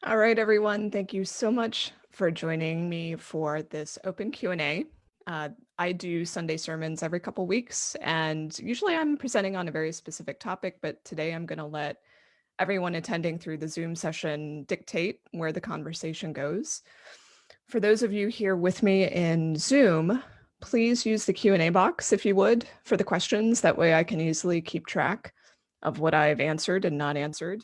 All right, everyone. Thank you so much for joining me for this open Q&A. I do Sunday sermons every couple weeks, and usually I'm presenting on a very specific topic, but today I'm going to let everyone attending through the Zoom session dictate where the conversation goes. For those of you here with me in Zoom, please use the Q&A box if you would for the questions. That way I can easily keep track of what I've answered and not answered.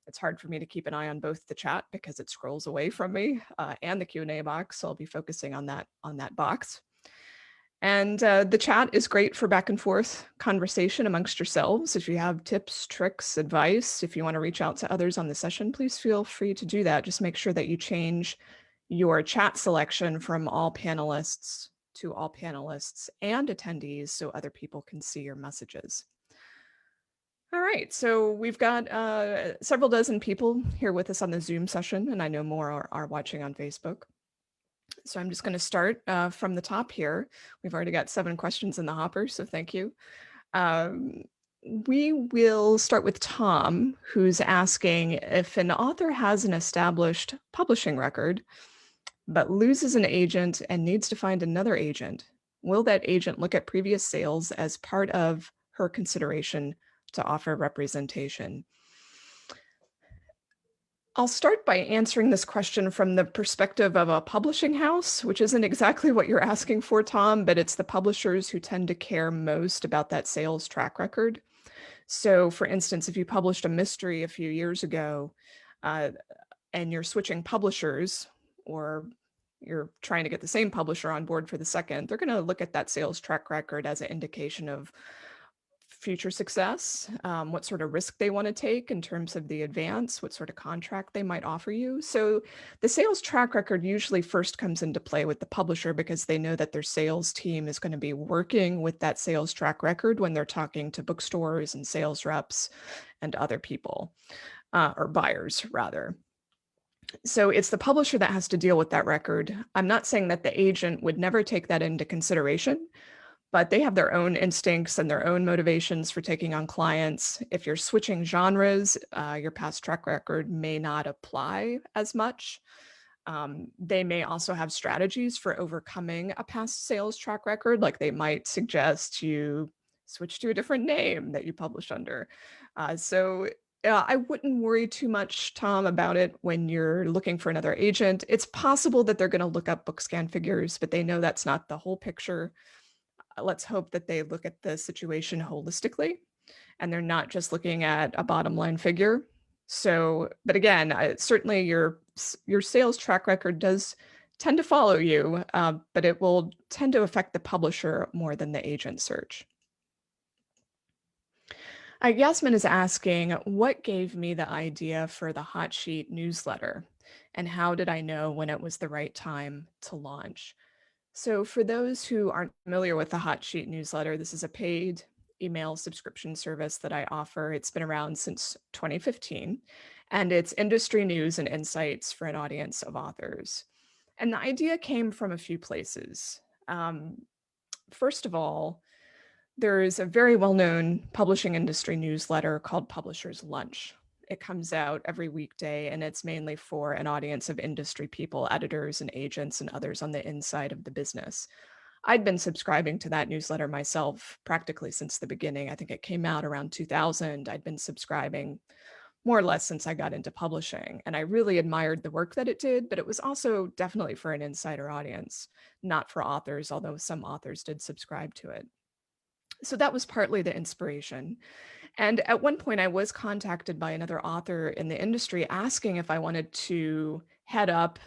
It's hard for me to keep an eye on both the chat because it scrolls away from me and the Q&A box. So I'll be focusing on that box. And the chat is great for back and forth conversation amongst yourselves. If you have tips, tricks, advice, if you want to reach out to others on the session, please feel free to do that. Just make sure that you change your chat selection from all panelists to all panelists and attendees so other people can see your messages. All right, so we've got several dozen people here with us on the Zoom session, and I know more are watching on Facebook. So I'm just going to start from the top here. We've already got 7 questions in the hopper, so thank you. We will start with Tom, who's asking if an author has an established publishing record, but loses an agent and needs to find another agent, will that agent look at previous sales as part of her consideration to offer representation? I'll start by answering this question from the perspective of a publishing house, which isn't exactly what you're asking for, Tom, but it's the publishers who tend to care most about that sales track record. So for instance, if you published a mystery a few years ago and you're switching publishers, or you're trying to get the same publisher on board for the second, they're going to look at that sales track record as an indication of future success, what sort of risk they want to take in terms of the advance, what sort of contract they might offer you. So the sales track record usually first comes into play with the publisher because they know that their sales team is going to be working with that sales track record when they're talking to bookstores and sales reps and other people, or buyers rather. So it's the publisher that has to deal with that record. I'm not saying that the agent would never take that into consideration, but they have their own instincts and their own motivations for taking on clients. If you're switching genres, your past track record may not apply as much. They may also have strategies for overcoming a past sales track record, like they might suggest you switch to a different name that you publish under. I wouldn't worry too much, Tom, about it when you're looking for another agent. It's possible that they're going to look up BookScan figures, but they know that's not the whole picture. Let's hope that they look at the situation holistically and they're not just looking at a bottom line figure. So, but again, certainly your sales track record does tend to follow you, but it will tend to affect the publisher more than the agent search. Yasmin is asking, what gave me the idea for the Hot Sheet newsletter? And how did I know when it was the right time to launch? So for those who aren't familiar with the Hot Sheet newsletter, this is a paid email subscription service that I offer. It's been around since 2015, and it's industry news and insights for an audience of authors. And the idea came from a few places. First of all, there is a very well-known publishing industry newsletter called Publisher's Lunch. It comes out every weekday, and it's mainly for an audience of industry people, editors and agents and others on the inside of the business. I'd been subscribing to that newsletter myself practically since the beginning. I think it came out around 2000. I'd been subscribing more or less since I got into publishing, and I really admired the work that it did, but it was also definitely for an insider audience, not for authors, although some authors did subscribe to it. So that was partly the inspiration. And at one point, I was contacted by another author in the industry asking if I wanted to head up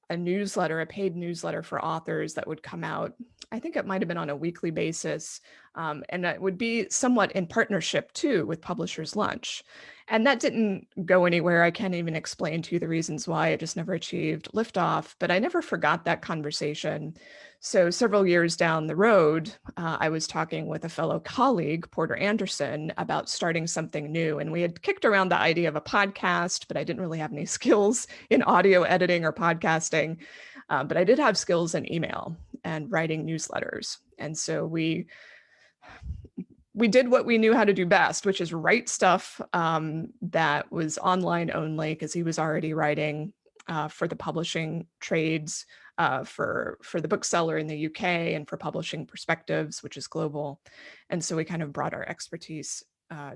a newsletter, a paid newsletter for authors that would come out. I think it might have been on a weekly basis. And it would be somewhat in partnership too with Publisher's Lunch. And that didn't go anywhere. I can't even explain to you the reasons why. It just never achieved liftoff, but I never forgot that conversation. So several years down the road, I was talking with a fellow colleague, Porter Anderson, about starting something new. And we had kicked around the idea of a podcast, but I didn't really have any skills in audio editing or podcasting. But I did have skills in email and writing newsletters. And so we did what we knew how to do best, which is write stuff that was online only, because he was already writing for the publishing trades, for the bookseller in the UK, and for Publishing Perspectives, which is global. And so we kind of brought our expertise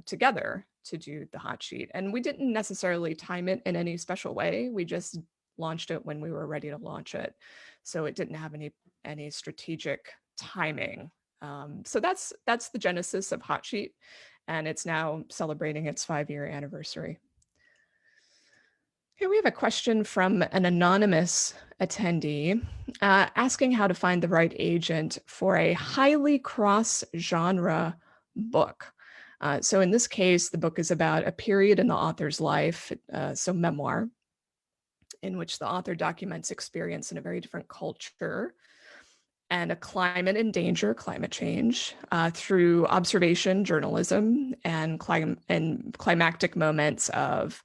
together to do the hot sheet. And we didn't necessarily time it in any special way. We just launched it when we were ready to launch it. So it didn't have any strategic timing. So that's the genesis of Hot Sheet, and it's now celebrating its 5-year anniversary. Here we have a question from an anonymous attendee asking how to find the right agent for a highly cross-genre book. So in this case, the book is about a period in the author's life, so memoir, in which the author documents experience in a very different culture and a climate in danger, climate change, through observation, journalism, and climactic moments of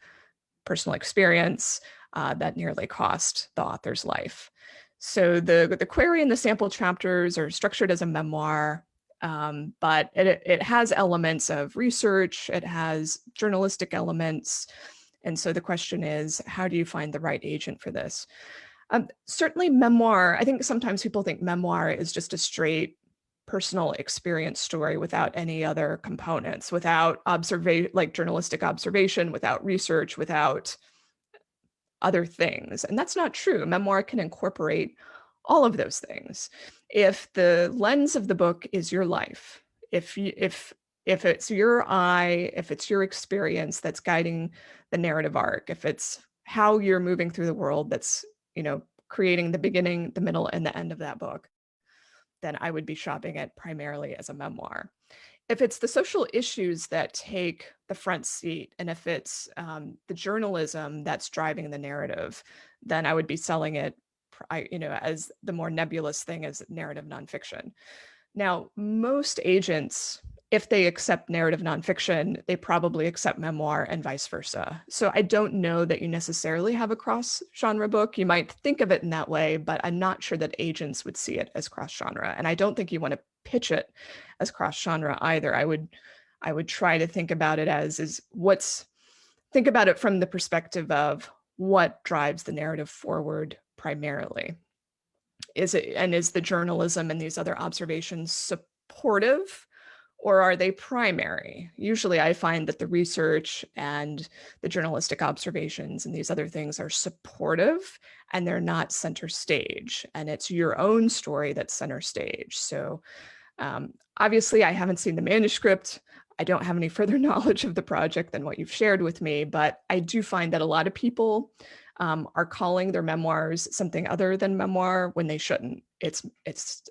personal experience that nearly cost the author's life. So the query and the sample chapters are structured as a memoir, but it has elements of research, it has journalistic elements. And so the question is, how do you find the right agent for this? Certainly memoir, I think sometimes people think memoir is just a straight personal experience story without any other components, without like journalistic observation, without research, without other things. And that's not true. Memoir can incorporate all of those things. If the lens of the book is your life, if it's your eye, if it's your experience that's guiding the narrative arc, if it's how you're moving through the world that's, creating the beginning, the middle, and the end of that book, then I would be shopping it primarily as a memoir. If it's the social issues that take the front seat, and if it's the journalism that's driving the narrative, then I would be selling it, as the more nebulous thing as narrative nonfiction. Now, most agents, if they accept narrative nonfiction, they probably accept memoir and vice versa. So I don't know that you necessarily have a cross-genre book. You might think of it in that way, but I'm not sure that agents would see it as cross-genre. And I don't think you want to pitch it as cross-genre either. I would try to think about it think about it from the perspective of what drives the narrative forward primarily. Is the journalism and these other observations supportive, or are they primary? Usually I find that the research and the journalistic observations and these other things are supportive, and they're not center stage, and it's your own story that's center stage. So obviously I haven't seen the manuscript. I don't have any further knowledge of the project than what you've shared with me, but I do find that a lot of people are calling their memoirs something other than memoir when they shouldn't. It's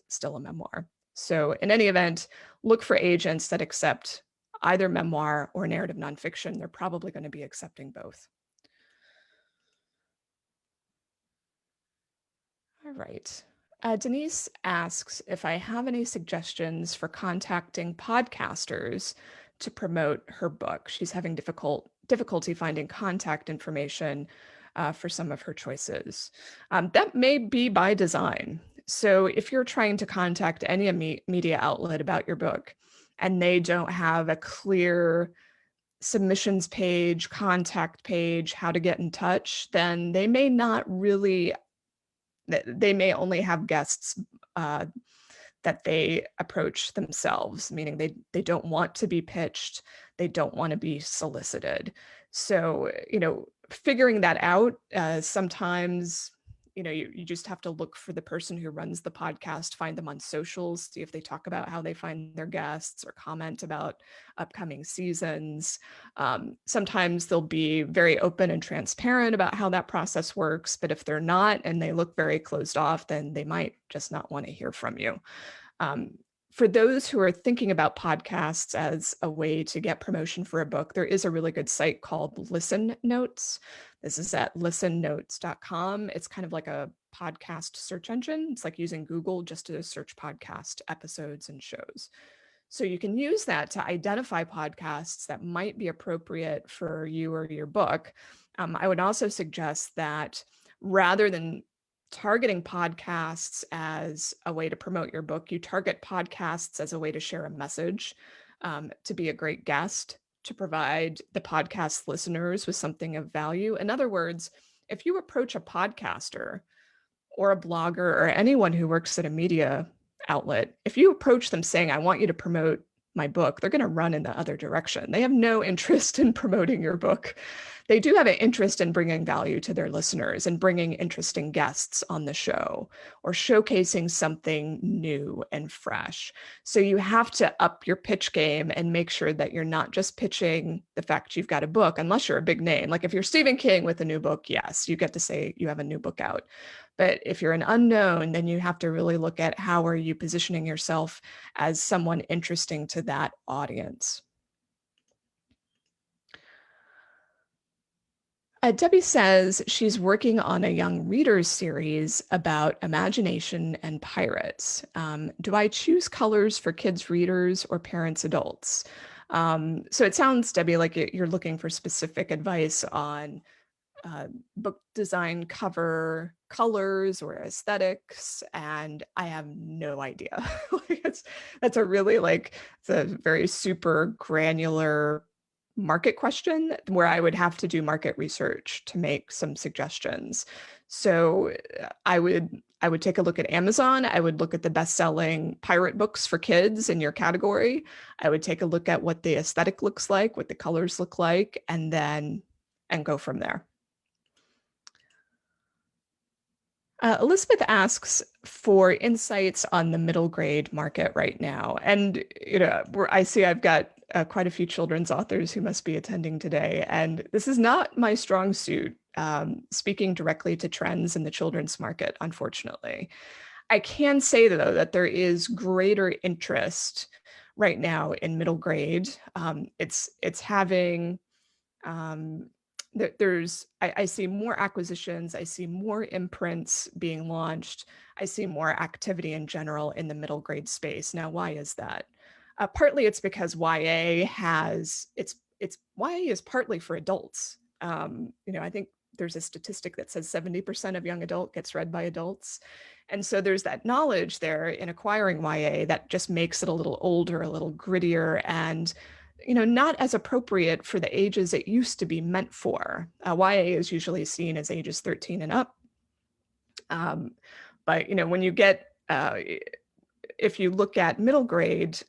still a memoir. So in any event, look for agents that accept either memoir or narrative nonfiction. They're probably going to be accepting both. All right. Denise asks if I have any suggestions for contacting podcasters to promote her book. She's having difficulty finding contact information for some of her choices. That may be by design. So if you're trying to contact any media outlet about your book and they don't have a clear submissions page, contact page, how to get in touch, then they may not really, they may only have guests that they approach themselves, meaning they don't want to be pitched, they don't want to be solicited. So, figuring that out, sometimes, you just have to look for the person who runs the podcast, find them on socials, see if they talk about how they find their guests or comment about upcoming seasons. Sometimes they'll be very open and transparent about how that process works, but if they're not and they look very closed off, then they might just not want to hear from you. For those who are thinking about podcasts as a way to get promotion for a book, there is a really good site called Listen Notes. This is at listennotes.com. It's kind of like a podcast search engine. It's like using Google just to search podcast episodes and shows. So you can use that to identify podcasts that might be appropriate for you or your book. I would also suggest that rather than targeting podcasts as a way to promote your book, you target podcasts as a way to share a message, to be a great guest, to provide the podcast listeners with something of value. In other words, If you approach a podcaster or a blogger or anyone who works at a media outlet, if you approach them saying, I want you to promote my book, they're going to run in the other direction. They have no interest in promoting your book. They do have an interest in bringing value to their listeners and bringing interesting guests on the show or showcasing something new and fresh. So you have to up your pitch game and make sure that you're not just pitching the fact you've got a book, unless you're a big name. Like if you're Stephen King with a new book, yes, you get to say you have a new book out. But if you're an unknown, then you have to really look at how are you positioning yourself as someone interesting to that audience. Debbie says she's working on a young readers series about imagination and pirates. Do I choose colors for kids' readers or parents' adults? So it sounds, Debbie, like you're looking for specific advice on book design, cover colors or aesthetics, and I have no idea. That's a really it's a very super granular market question where I would have to do market research to make some suggestions. So I would take a look at Amazon. I would look at the best-selling pirate books for kids in your category. I would take a look at what the aesthetic looks like, what the colors look like, and go from there. Elizabeth asks for insights on the middle grade market right now. And, I see I've got quite a few children's authors who must be attending today. And this is not my strong suit, speaking directly to trends in the children's market, unfortunately. I can say, though, that there is greater interest right now in middle grade. It's having I see more acquisitions, I see more imprints being launched, I see more activity in general in the middle grade space. Now, why is that? Partly it's because YA has it's YA is partly for adults. I think there's a statistic that says 70% of young adult gets read by adults. And so there's that knowledge there in acquiring YA that just makes it a little older, a little grittier, and not as appropriate for the ages it used to be meant for. YA is usually seen as ages 13 and up. But when you get, if you look at middle grade,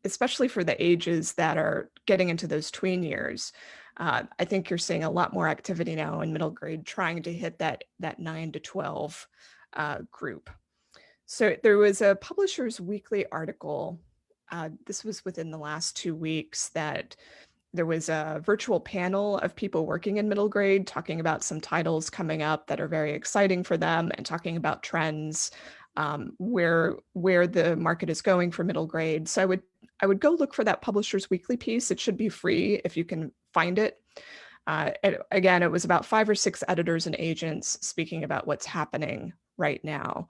especially for the ages that are getting into those tween years, I think you're seeing a lot more activity now in middle grade trying to hit that 9 to 12 group. So there was a Publishers Weekly article, this was within the last 2 weeks, that there was a virtual panel of people working in middle grade talking about some titles coming up that are very exciting for them and talking about trends, where the market is going for middle grade. So I would go look for that Publishers Weekly piece. It should be free if you can find it. Again, it was about 5 or 6 editors and agents speaking about what's happening right now.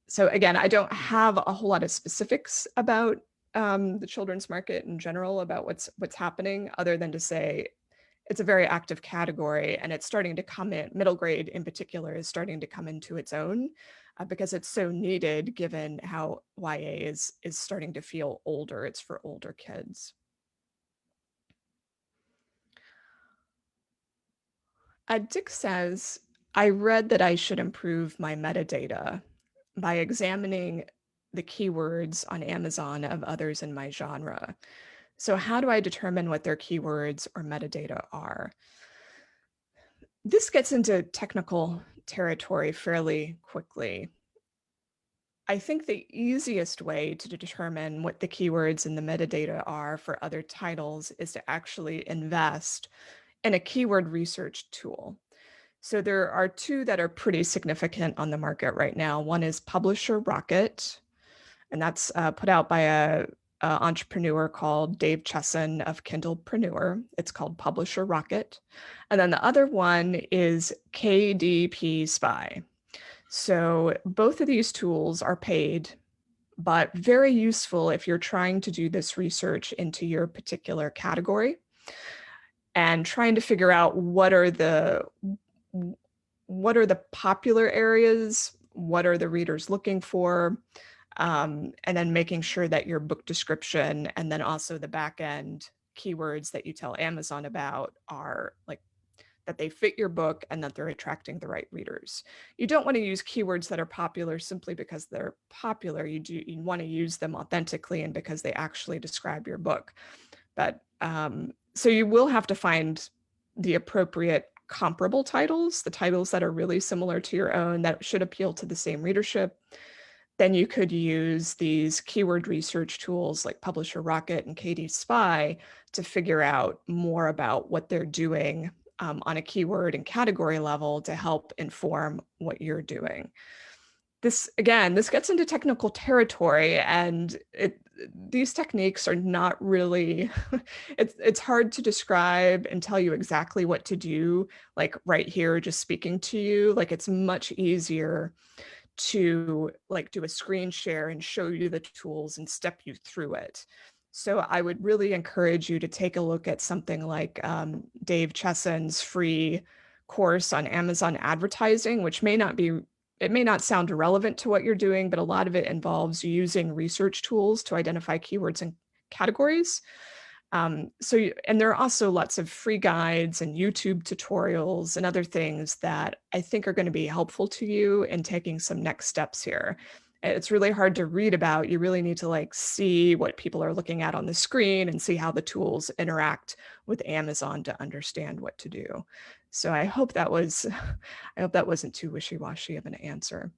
So again, I don't have a whole lot of specifics about the children's market in general, about what's happening, other than to say it's a very active category and it's starting to come in. Middle grade in particular is starting to come into its own because it's so needed, given how YA is starting to feel older. It's for older kids. Dick says, I read that I should improve my metadata by examining the keywords on Amazon of others in my genre. So how do I determine what their keywords or metadata are? This gets into technical territory fairly quickly. I think the easiest way to determine what the keywords and the metadata are for other titles is to actually invest in a keyword research tool. So there are 2 that are pretty significant on the market right now. One is Publisher Rocket, and that's put out by a entrepreneur called Dave Chesson of Kindlepreneur. It's called Publisher Rocket. And then the other one is KDP Spy. So both of these tools are paid, but very useful if you're trying to do this research into your particular category and trying to figure out what are the popular areas, what are the readers looking for, and then making sure that your book description and then also the back end keywords that you tell Amazon about are that they fit your book, and that they're attracting the right readers. You don't want to use keywords that are popular simply because they're popular. You want to use them authentically and because they actually describe your book. But so you will have to find the appropriate comparable titles, the titles that are really similar to your own, that should appeal to the same readership. Then you could use these keyword research tools like Publisher Rocket and KD Spy to figure out more about what they're doing on a keyword and category level to help inform what you're doing. This gets into technical territory, and these techniques are not really, it's hard to describe and tell you exactly what to do, like right here, just speaking to you. Like, it's much easier to like do a screen share and show you the tools and step you through it. So I would really encourage you to take a look at something like Dave Chesson's free course on Amazon advertising, which it may not sound relevant to what you're doing, but a lot of it involves using research tools to identify keywords and categories. And there are also lots of free guides and YouTube tutorials and other things that I think are going to be helpful to you in taking some next steps here. It's really hard to read about. You really need to like see what people are looking at on the screen and see how the tools interact with Amazon to understand what to do. So I hope that wasn't too wishy-washy of an answer.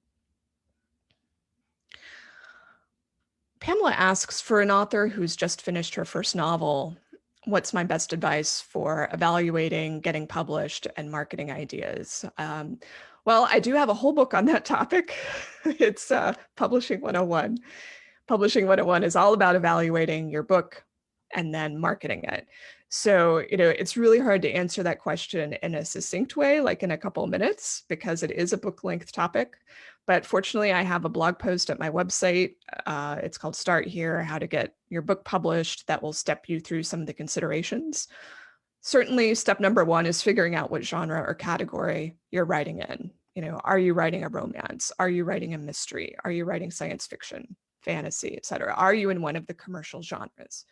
Pamela asks, for an author who's just finished her first novel, what's my best advice for evaluating, getting published, and marketing ideas? Well, I do have a whole book on that topic. It's Publishing 101. Publishing 101 is all about evaluating your book and then marketing it. So, it's really hard to answer that question in a succinct way, like in a couple of minutes, because it is a book-length topic. But fortunately, I have a blog post at my website. It's called Start Here, How to Get Your Book Published, that will step you through some of the considerations. Certainly, step number one is figuring out what genre or category you're writing in. Are you writing a romance? Are you writing a mystery? Are you writing science fiction, fantasy, etc.? Are you in one of the commercial genres?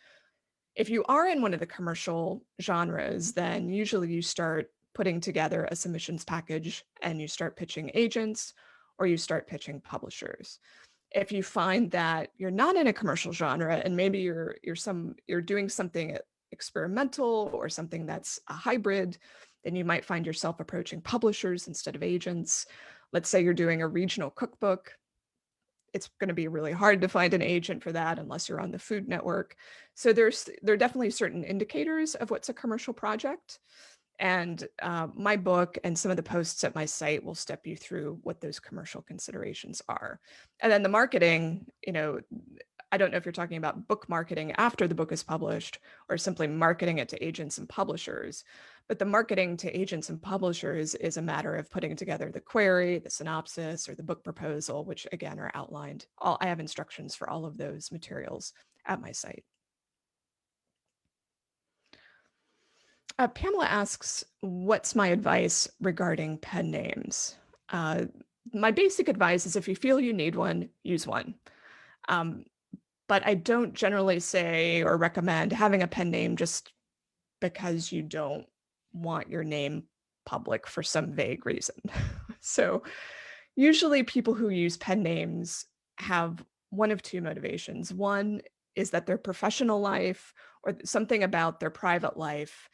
If you are in one of the commercial genres, then usually you start putting together a submissions package and you start pitching agents or you start pitching publishers. If you find that you're not in a commercial genre and maybe you're doing something experimental or something that's a hybrid, then you might find yourself approaching publishers instead of agents. Let's say you're doing a regional cookbook. It's going to be really hard to find an agent for that unless you're on the Food Network. So there are definitely certain indicators of what's a commercial project. And my book and some of the posts at my site will step you through what those commercial considerations are. And then the marketing, I don't know if you're talking about book marketing after the book is published or simply marketing it to agents and publishers. But the marketing to agents and publishers is a matter of putting together the query, the synopsis, or the book proposal, which again are outlined. I have instructions for all of those materials at my site. Pamela asks, what's my advice regarding pen names? My basic advice is if you feel you need one, use one. But I don't generally say or recommend having a pen name just because you don't want your name public for some vague reason. So usually people who use pen names have one of two motivations. One is that their professional life or something about their private life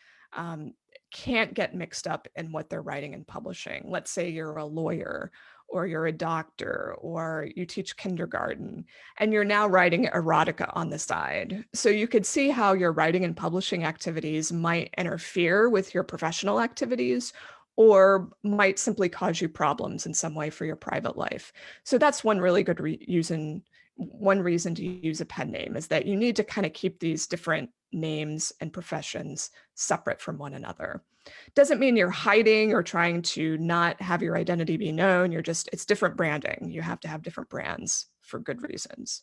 can't get mixed up in what they're writing and publishing. Let's say you're a lawyer or you're a doctor or you teach kindergarten and you're now writing erotica on the side. So you could see how your writing and publishing activities might interfere with your professional activities or might simply cause you problems in some way for your private life. So that's one really good one reason to use a pen name is that you need to kind of keep these different names and professions separate from one another. Doesn't mean you're hiding or trying to not have your identity be known. It's different branding. You have to have different brands for good reasons.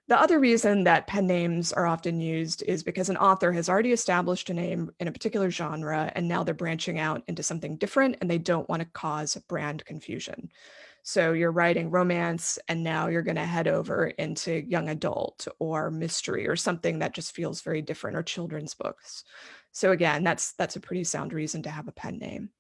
The other reason that pen names are often used is because an author has already established a name in a particular genre, and now they're branching out into something different, and they don't want to cause brand confusion. So you're writing romance and now you're going to head over into young adult or mystery or something that just feels very different, or children's books. So again, that's a pretty sound reason to have a pen name.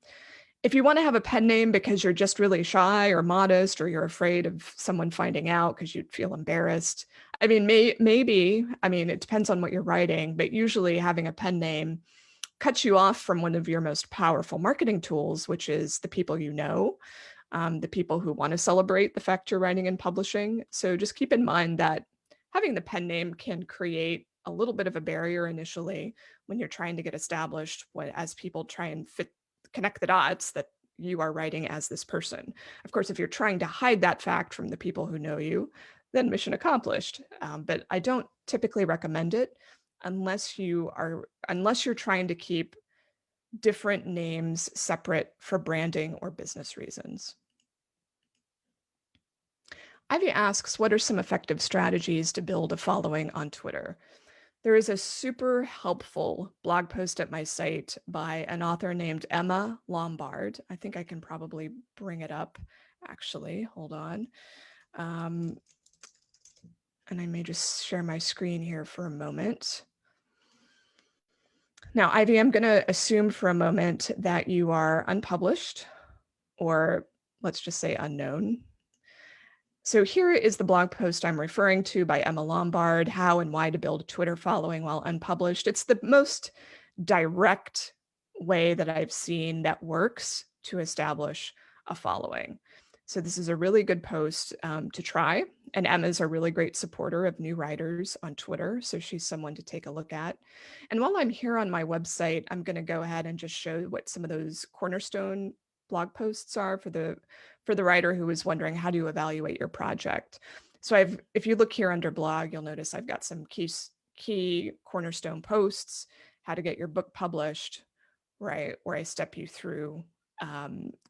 If you want to have a pen name because you're just really shy or modest, or you're afraid of someone finding out because you'd feel embarrassed, I mean, maybe, I mean, it depends on what you're writing, but usually having a pen name cuts you off from one of your most powerful marketing tools, which is the people you know, the people who want to celebrate the fact you're writing and publishing. So just keep in mind that having the pen name can create a little bit of a barrier initially when you're trying to get established, as people try and connect the dots that you are writing as this person. Of course, if you're trying to hide that fact from the people who know you, then mission accomplished. But I don't typically recommend it unless you're trying to keep different names separate for branding or business reasons. Ivy asks, what are some effective strategies to build a following on Twitter? There is a super helpful blog post at my site by an author named Emma Lombard. I think I can probably bring it up, actually. Hold on. And I may just share my screen here for a moment. Now, Ivy, I'm going to assume for a moment that you are unpublished, or let's just say unknown. So here is the blog post I'm referring to by Emma Lombard, How and Why to Build a Twitter Following While Unpublished. It's the most direct way that I've seen that works to establish a following. So this is a really good post to try. And Emma's a really great supporter of new writers on Twitter. So she's someone to take a look at. And while I'm here on my website, I'm going to go ahead and just show what some of those cornerstone blog posts are for the writer who is wondering, how do you evaluate your project? So if you look here under blog, you'll notice I've got some key cornerstone posts, how to get your book published, right, where I step you through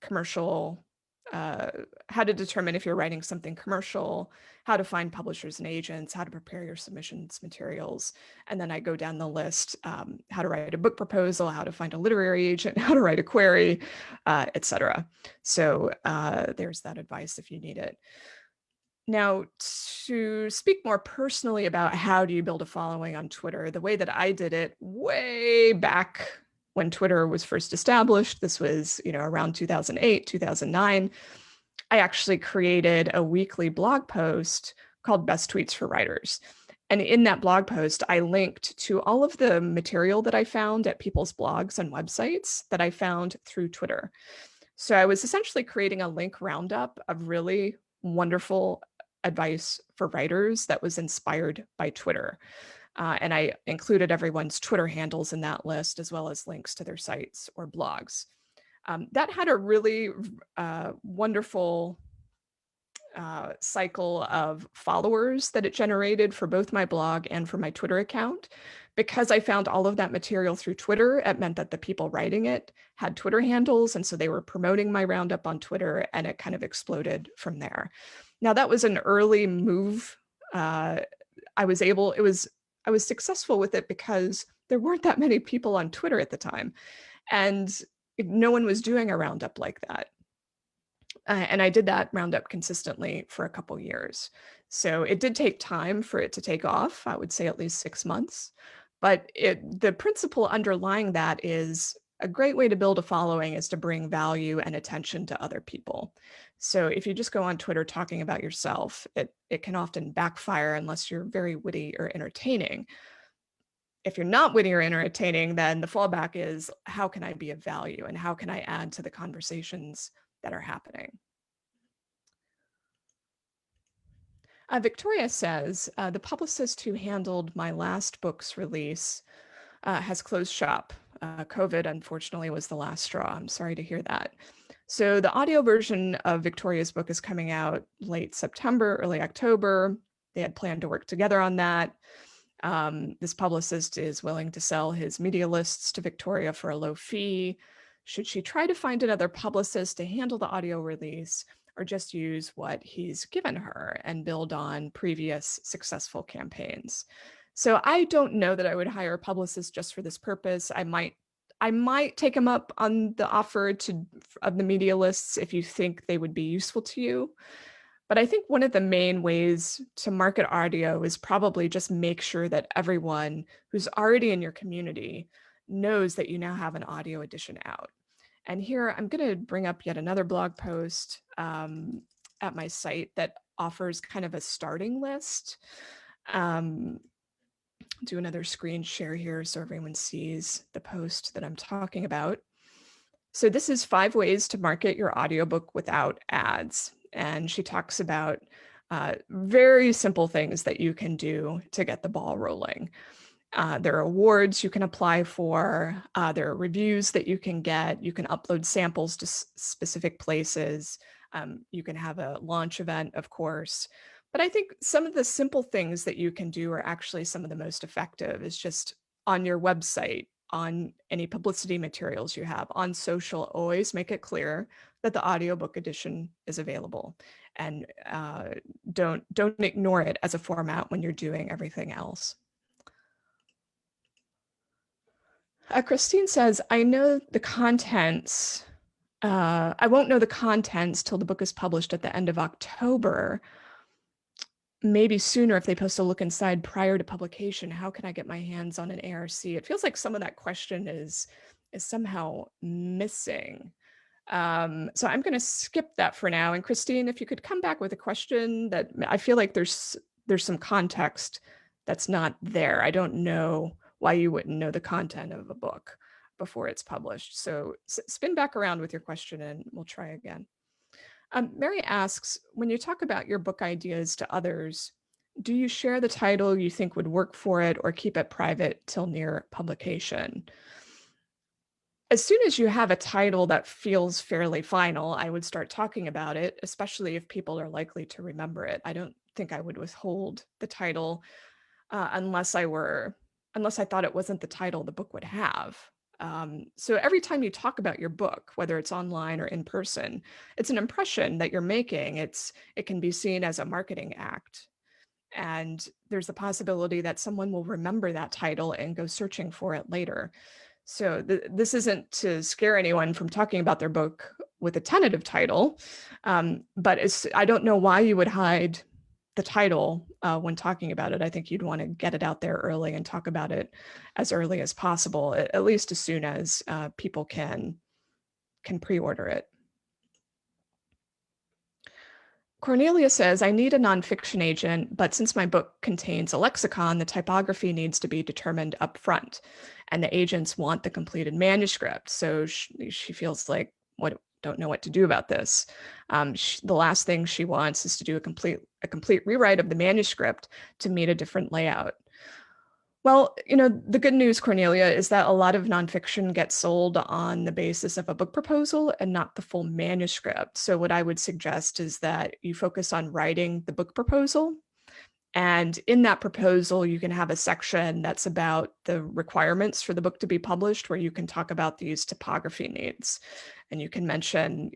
commercial, how to determine if you're writing something commercial, how to find publishers and agents, how to prepare your submissions materials. And then I go down the list, how to write a book proposal, how to find a literary agent, how to write a query, etc. So there's that advice if you need it. Now, to speak more personally about how do you build a following on Twitter, the way that I did it way back when Twitter was first established, this was, around 2008, 2009, I actually created a weekly blog post called Best Tweets for Writers. And in that blog post, I linked to all of the material that I found at people's blogs and websites that I found through Twitter. So I was essentially creating a link roundup of really wonderful advice for writers that was inspired by Twitter. And I included everyone's Twitter handles in that list, as well as links to their sites or blogs. That had a really wonderful cycle of followers that it generated for both my blog and for my Twitter account. Because I found all of that material through Twitter, it meant that the people writing it had Twitter handles, and so they were promoting my roundup on Twitter, and it kind of exploded from there. Now, that was an early move. I was successful with it because there weren't that many people on Twitter at the time, and no one was doing a roundup like that. And I did that roundup consistently for a couple years. So it did take time for it to take off. I would say at least 6 months. But the principle underlying that is a great way to build a following is to bring value and attention to other people. So if you just go on Twitter talking about yourself, it can often backfire unless you're very witty or entertaining. If you're not witty or entertaining, then the fallback is, how can I be of value and how can I add to the conversations that are happening? Victoria says, the publicist who handled my last book's release has closed shop. COVID, unfortunately, was the last straw. I'm sorry to hear that. So the audio version of Victoria's book is coming out late September, early October. They had planned to work together on that. This publicist is willing to sell his media lists to Victoria for a low fee. Should she try to find another publicist to handle the audio release, or just use what he's given her and build on previous successful campaigns? So I don't know that I would hire a publicist just for this purpose. I might I might take them up on the offer of the media lists if you think they would be useful to you. But I think one of the main ways to market audio is probably just make sure that everyone who's already in your community knows that you now have an audio edition out. And here I'm going to bring up yet another blog post at my site that offers kind of a starting list. Do another screen share here so everyone sees the post that I'm talking about. So this is 5 ways to market your audiobook without ads. And she talks about very simple things that you can do to get the ball rolling. There are awards you can apply for. There are reviews that you can get. You can upload samples to specific places. You can have a launch event, of course. But I think some of the simple things that you can do are actually some of the most effective is just on your website, on any publicity materials you have, on social, always make it clear that the audiobook edition is available. And don't ignore it as a format when you're doing everything else. Christine says, I know the contents. I won't know the contents till the book is published at the end of October. Maybe sooner if they post a look inside prior to publication. How can I get my hands on an ARC? It feels like some of that question is somehow missing. So I'm going to skip that for now. And Christine, if you could come back with a question that I feel like there's some context that's not there. I don't know why you wouldn't know the content of a book before it's published. So spin back around with your question and we'll try again. Mary asks, when you talk about your book ideas to others, do you share the title you think would work for it or keep it private till near publication? As soon as you have a title that feels fairly final, I would start talking about it, especially if people are likely to remember it. I don't think I would withhold the title unless I thought it wasn't the title the book would have. So every time you talk about your book, whether it's online or in person, it's an impression that you're making. It can be seen as a marketing act. And there's the possibility that someone will remember that title and go searching for it later. So this isn't to scare anyone from talking about their book with a tentative title, but I don't know why you would hide the title when talking about it. I think you'd want to get it out there early and talk about it as early as possible, at least as soon as people can pre-order it. Cornelia says, I need a nonfiction agent, but since my book contains a lexicon, the typography needs to be determined up front, and the agents want the completed manuscript. So she feels like, don't know what to do about this. The last thing she wants is to do a complete rewrite of the manuscript to meet a different layout. Well, the good news, Cornelia, is that a lot of nonfiction gets sold on the basis of a book proposal and not the full manuscript. So what I would suggest is that you focus on writing the book proposal. And in that proposal, you can have a section that's about the requirements for the book to be published, where you can talk about these typography needs. And you can mention,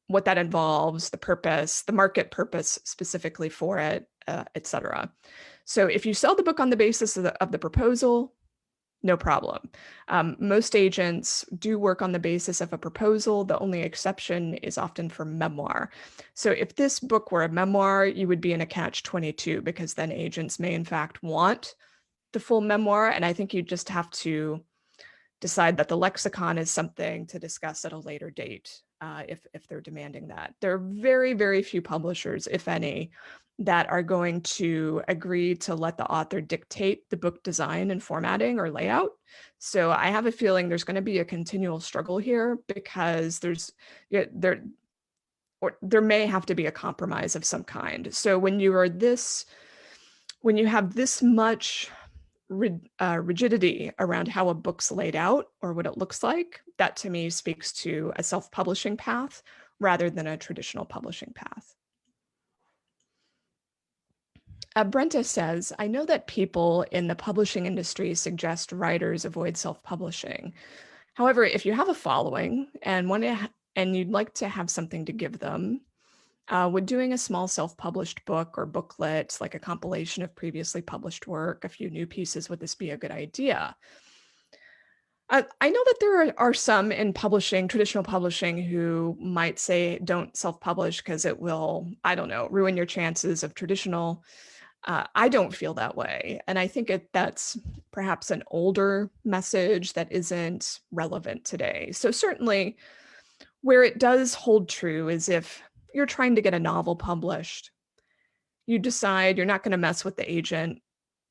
what that involves, the purpose, the market purpose specifically for it, et cetera. So if you sell the book on the basis of the proposal, no problem. Most agents do work on the basis of a proposal. The only exception is often for memoir. So if this book were a memoir, you would be in a catch-22 because then agents may in fact want the full memoir. And I think you just have to decide that the lexicon is something to discuss at a later date if they're demanding that. There are very, very few publishers, if any, that are going to agree to let the author dictate the book design and formatting or layout. So I have a feeling there's going to be a continual struggle here because there may have to be a compromise of some kind. So when you have this much rigidity around how a book's laid out or what it looks like, that to me speaks to a self-publishing path rather than a traditional publishing path. Brenta says, I know that people in the publishing industry suggest writers avoid self-publishing. However, if you have a following and you'd like to have something to give them, would doing a small self-published book or booklet, like a compilation of previously published work, a few new pieces, would this be a good idea? I know that there are some in publishing, traditional publishing, who might say don't self-publish because it will, I don't know, ruin your chances of traditional. I don't feel that way. And I think that's perhaps an older message that isn't relevant today. So certainly where it does hold true is if you're trying to get a novel published, you decide you're not going to mess with the agent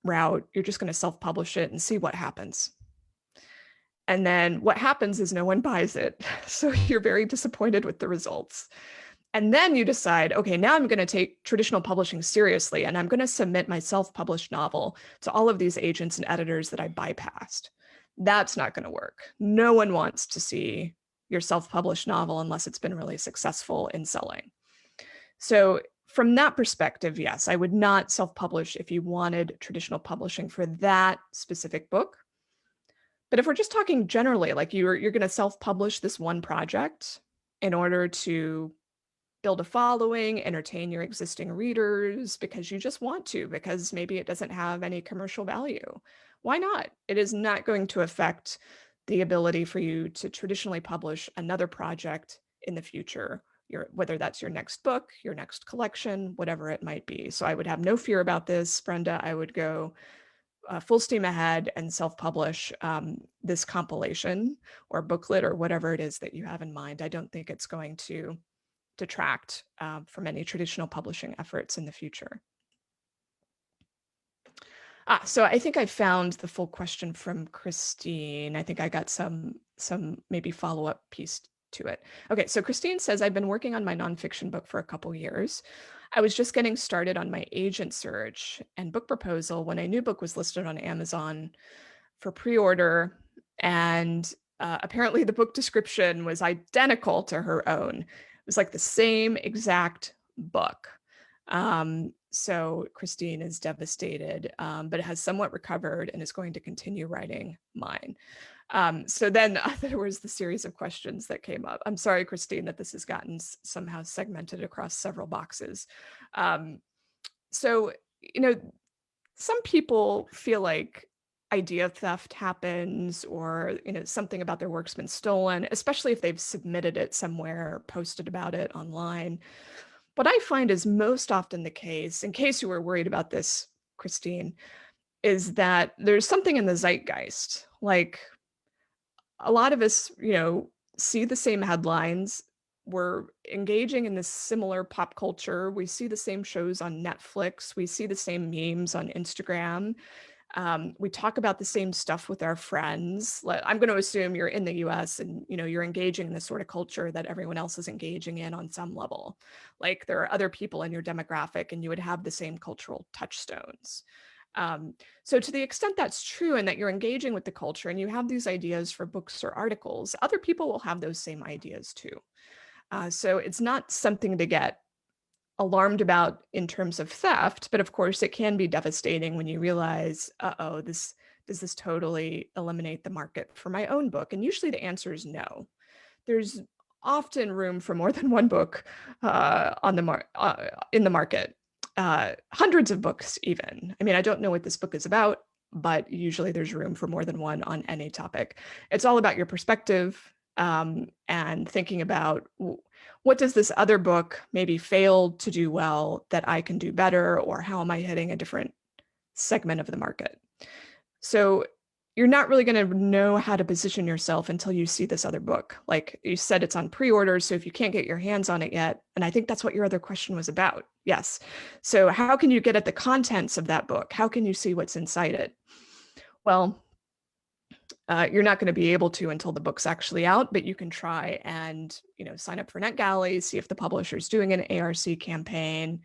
route. You're just going to self-publish it and see what happens. And then what happens is no one buys it. So you're very disappointed with the results. And then you decide, okay, now I'm going to take traditional publishing seriously, and I'm going to submit my self-published novel to all of these agents and editors that I bypassed. That's not going to work. No one wants to see your self-published novel unless it's been really successful in selling. So from that perspective, yes, I would not self-publish if you wanted traditional publishing for that specific book. But if we're just talking generally, like you're going to self-publish this one project in order to build a following, entertain your existing readers because you just want to, because maybe it doesn't have any commercial value. Why not? It is not going to affect the ability for you to traditionally publish another project in the future, whether that's your next book, your next collection, whatever it might be. So I would have no fear about this, Brenda. I would go full steam ahead and self-publish this compilation or booklet or whatever it is that you have in mind. I don't think it's going to detract from any traditional publishing efforts in the future. So I think I found the full question from Christine. I think I got some maybe follow-up piece to it. Okay, so Christine says, I've been working on my nonfiction book for a couple years. I was just getting started on my agent search and book proposal when a new book was listed on Amazon for pre-order, and apparently the book description was identical to her own. It was like the same exact book. So Christine is devastated, but has somewhat recovered and is going to continue writing mine. So then there was the series of questions that came up. I'm sorry, Christine, that this has gotten somehow segmented across several boxes. So, some people feel like idea theft happens, or something about their work's been stolen, especially if they've submitted it somewhere or posted about it online. What I find is most often the case, in case you were worried about this, Christine, is that there's something in the zeitgeist. Like a lot of us, see the same headlines. We're engaging in this similar pop culture. We see the same shows on Netflix. We see the same memes on Instagram. We talk about the same stuff with our friends. I'm going to assume you're in the US and you're engaging in the sort of culture that everyone else is engaging in on some level. Like there are other people in your demographic and you would have the same cultural touchstones. So to the extent that's true and that you're engaging with the culture and you have these ideas for books or articles, other people will have those same ideas too. So it's not something to get alarmed about in terms of theft, but of course it can be devastating when you realize, does this totally eliminate the market for my own book? And usually the answer is no. There's often room for more than one book in the market. Hundreds of books even. I mean, I don't know what this book is about, but usually there's room for more than one on any topic. It's all about your perspective and thinking about what does this other book maybe fail to do well that I can do better, or how am I hitting a different segment of the market? So you're not really going to know how to position yourself until you see this other book. Like you said, it's on pre-order. So if you can't get your hands on it yet, and I think that's what your other question was about. Yes. So how can you get at the contents of that book? How can you see what's inside it? Well, you're not going to be able to until the book's actually out, but you can try and sign up for NetGalley, see if the publisher's doing an ARC campaign,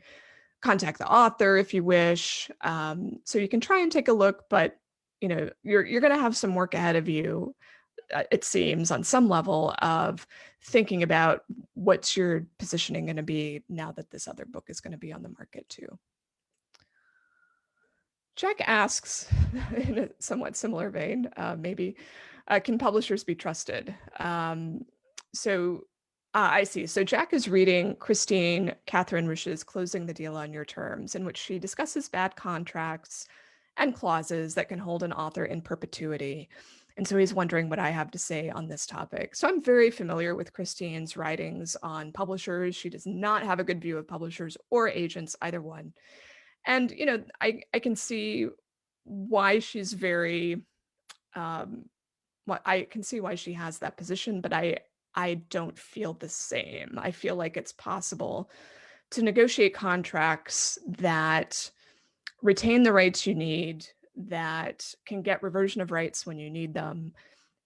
contact the author if you wish. So you can try and take a look, but you're going to have some work ahead of you, it seems, on some level of thinking about what's your positioning going to be now that this other book is going to be on the market too. Jack asks, in a somewhat similar vein, maybe, can publishers be trusted? I see. So Jack is reading Christine Catherine Rush's Closing the Deal on Your Terms, in which she discusses bad contracts and clauses that can hold an author in perpetuity. And so he's wondering what I have to say on this topic. So I'm very familiar with Christine's writings on publishers. She does not have a good view of publishers or agents, either one. And, I can see why she's very, um, I can see why she has that position, but I don't feel the same. I feel like it's possible to negotiate contracts that retain the rights you need, that can get reversion of rights when you need them.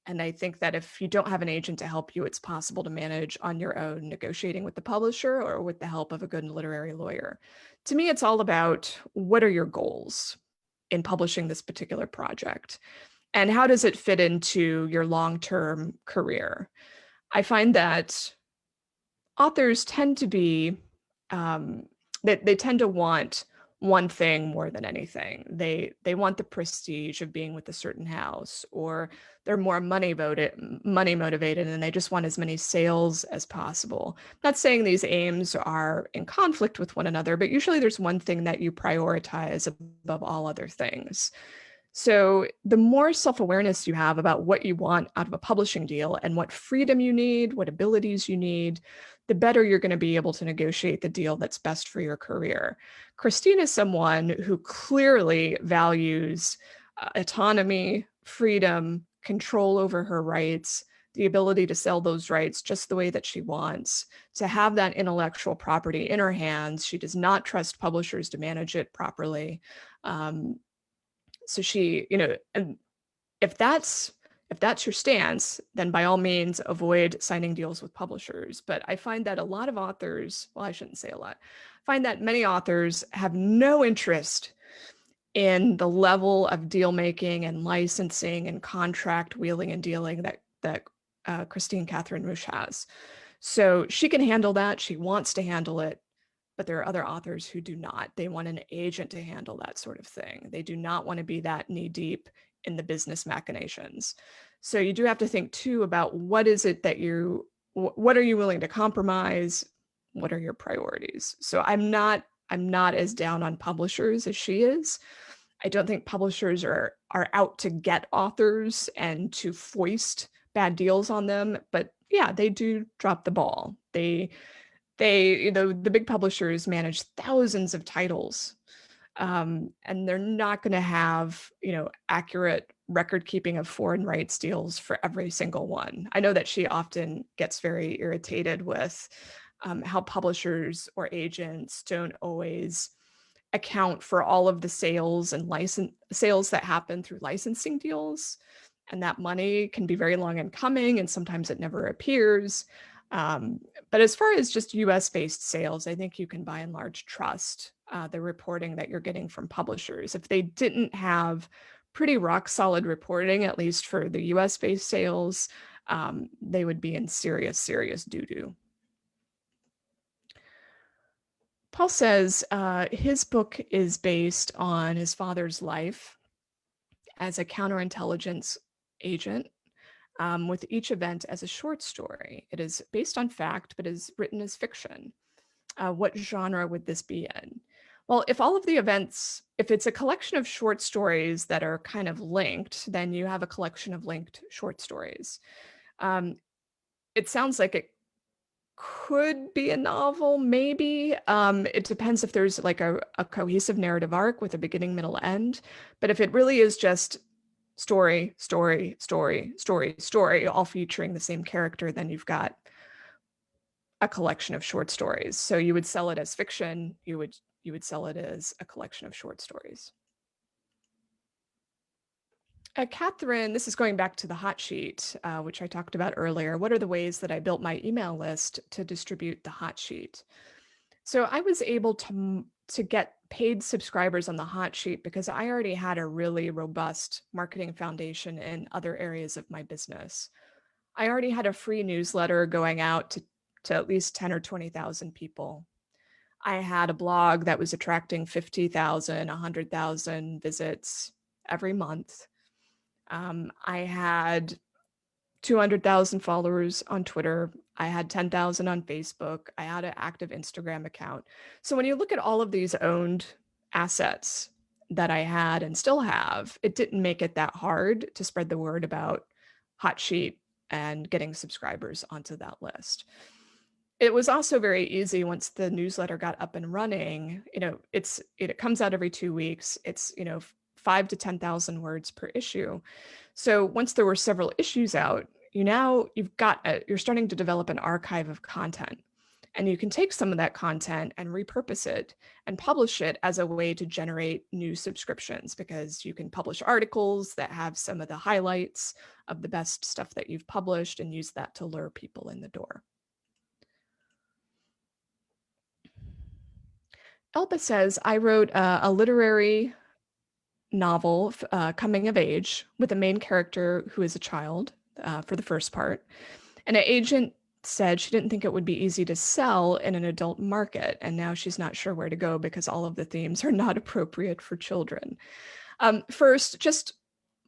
And I think that if you don't have an agent to help you, it's possible to manage on your own, negotiating with the publisher or with the help of a good literary lawyer. To me, it's all about what are your goals in publishing this particular project? And how does it fit into your long-term career? I find that authors tend to be they tend to want one thing more than anything. They want the prestige of being with a certain house, or they're more money motivated, and they just want as many sales as possible. I'm not saying these aims are in conflict with one another, but usually there's one thing that you prioritize above all other things. So the more self-awareness you have about what you want out of a publishing deal and what freedom you need, what abilities you need, the better you're going to be able to negotiate the deal that's best for your career. Christine is someone who clearly values autonomy, freedom, control over her rights, the ability to sell those rights just the way that she wants, to have that intellectual property in her hands. She does not trust publishers to manage it properly. So she, and if that's your stance, then by all means avoid signing deals with publishers. But I find that a lot of authors, well, I shouldn't say a lot, find that many authors have no interest in the level of deal making and licensing and contract wheeling and dealing that Christine Catherine Rusch has. So she can handle that. She wants to handle it. But there are other authors who do not. They want an agent to handle that sort of thing. They do not want to be that knee deep in the business machinations. So you do have to think too about what is it that what are you willing to compromise? What are your priorities? So I'm not as down on publishers as she is. I don't think publishers are out to get authors and to foist bad deals on them, but yeah, they do drop the ball. The big publishers manage thousands of titles, and they're not going to have, accurate record keeping of foreign rights deals for every single one. I know that she often gets very irritated with how publishers or agents don't always account for all of the sales and license sales that happen through licensing deals. And that money can be very long in coming, and sometimes it never appears. But as far as just US-based sales, I think you can by and large trust the reporting that you're getting from publishers. If they didn't have pretty rock solid reporting, at least for the US-based sales, they would be in serious, serious doo-doo. Paul says his book is based on his father's life as a counterintelligence agent, with each event as a short story. It is based on fact, but is written as fiction. What genre would this be in? Well, if all of the events, if it's a collection of short stories that are kind of linked, then you have a collection of linked short stories. It sounds like it could be a novel, maybe. It depends if there's like a cohesive narrative arc with a beginning, middle, end. But if it really is just story, story, story, story, story, all featuring the same character, then you've got a collection of short stories. So you would sell it as fiction, you would sell it as a collection of short stories. Catherine, this is going back to the hot sheet, which I talked about earlier. What are the ways that I built my email list to distribute the hot sheet? So I was able to get paid subscribers on the hot sheet because I already had a really robust marketing foundation in other areas of my business. I already had a free newsletter going out to at least 10 or 20,000 people. I had a blog that was attracting 50,000, 100,000 visits every month. I had 200,000 followers on Twitter. I had 10,000 on Facebook. I had an active Instagram account. So when you look at all of these owned assets that I had and still have, it didn't make it that hard to spread the word about Hot Sheet and getting subscribers onto that list. It was also very easy once the newsletter got up and running. It comes out every 2 weeks. It's 5 to 10,000 words per issue. So once there were several issues out, you're starting to develop an archive of content, and you can take some of that content and repurpose it and publish it as a way to generate new subscriptions, because you can publish articles that have some of the highlights of the best stuff that you've published and use that to lure people in the door. Elba says, I wrote a literary novel, coming of age, with a main character who is a child for the first part. And an agent said she didn't think it would be easy to sell in an adult market, and now she's not sure where to go because all of the themes are not appropriate for children. First, just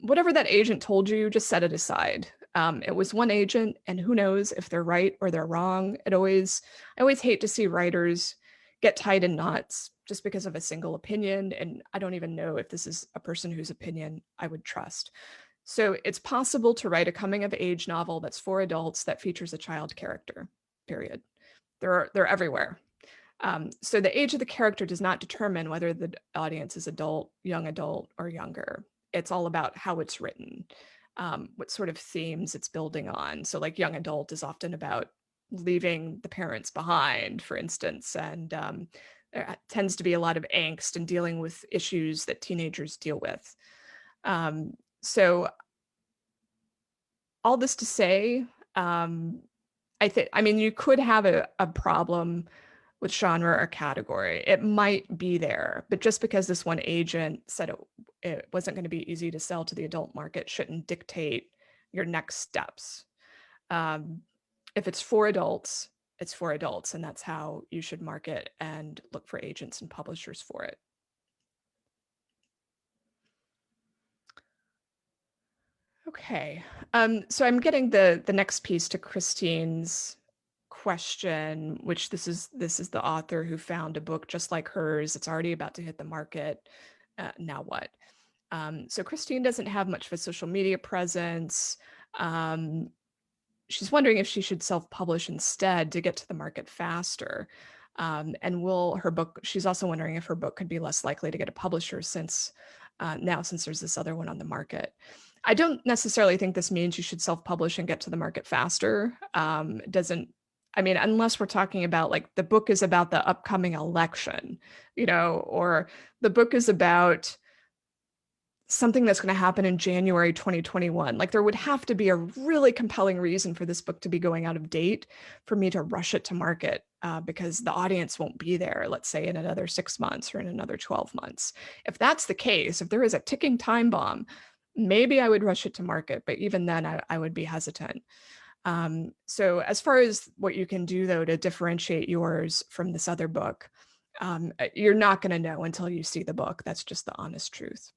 whatever that agent told you, just set it aside. It was one agent, and who knows if they're right or they're wrong. I always hate to see writers get tied in knots just because of a single opinion, and I don't even know if this is a person whose opinion I would trust. So it's possible to write a coming of age novel that's for adults that features a child character, period. They're everywhere. So the age of the character does not determine whether the audience is adult, or younger. It's all about how it's written, what sort of themes it's building on. So like young adult is often about leaving the parents behind, for instance, and there tends to be a lot of angst and dealing with issues that teenagers deal with. So all this to say, I mean, you could have a problem with genre or category. It might be there, but just because this one agent said it wasn't going to be easy to sell to the adult market shouldn't dictate your next steps. If it's for adults, it's for adults, and that's how you should market and look for agents and publishers for it. Okay, so I'm getting the next piece to Christine's question, which this is the author who found a book just like hers. It's already about to hit the market. Now what? So Christine doesn't have much of a social media presence. She's wondering if she should self-publish instead to get to the market faster. And she's also wondering if her book could be less likely to get a publisher since there's this other one on the market. I don't necessarily think this means you should self-publish and get to the market faster. Unless we're talking about like the book is about the upcoming election, or the book is about something that's going to happen in January 2021. Like there would have to be a really compelling reason for this book to be going out of date for me to rush it to market, because the audience won't be there, let's say in another 6 months or in another 12 months. If that's the case, if there is a ticking time bomb, maybe I would rush it to market, but even then I would be hesitant. So as far as what you can do though to differentiate yours from this other book, you're not going to know until you see the book. That's just the honest truth.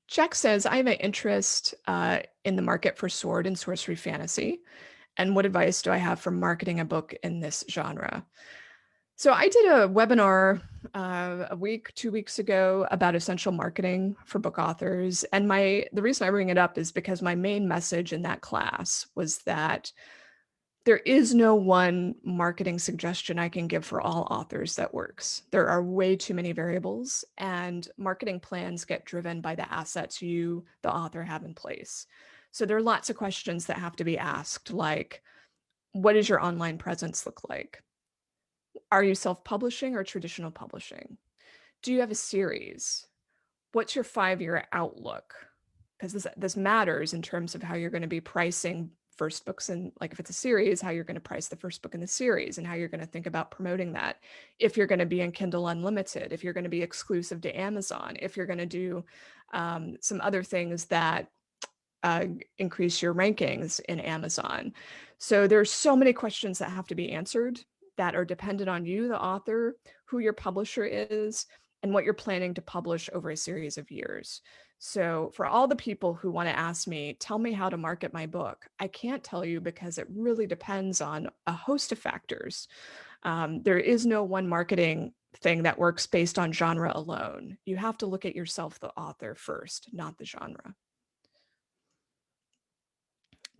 Jack says, I have an interest in the market for sword and sorcery fantasy. And what advice do I have for marketing a book in this genre? So I did a webinar 2 weeks ago about essential marketing for book authors. And the reason I bring it up is because my main message in that class was that there is no one marketing suggestion I can give for all authors that works. There are way too many variables, and marketing plans get driven by the assets you, the author, have in place. So there are lots of questions that have to be asked, like, what does your online presence look like? Are you self-publishing or traditional publishing? Do you have a series? What's your 5-year outlook? Because this matters in terms of how you're going to be pricing first books, and like if it's a series, how you're going to price the first book in the series and how you're going to think about promoting that. If you're going to be in Kindle Unlimited, if you're going to be exclusive to Amazon, if you're going to do some other things that increase your rankings in Amazon. So there's so many questions that have to be answered that are dependent on you, the author, who your publisher is, and what you're planning to publish over a series of years. So for all the people who want to ask me, tell me how to market my book, I can't tell you because it really depends on a host of factors. There is no one marketing thing that works based on genre alone. You have to look at yourself, the author, first, not the genre.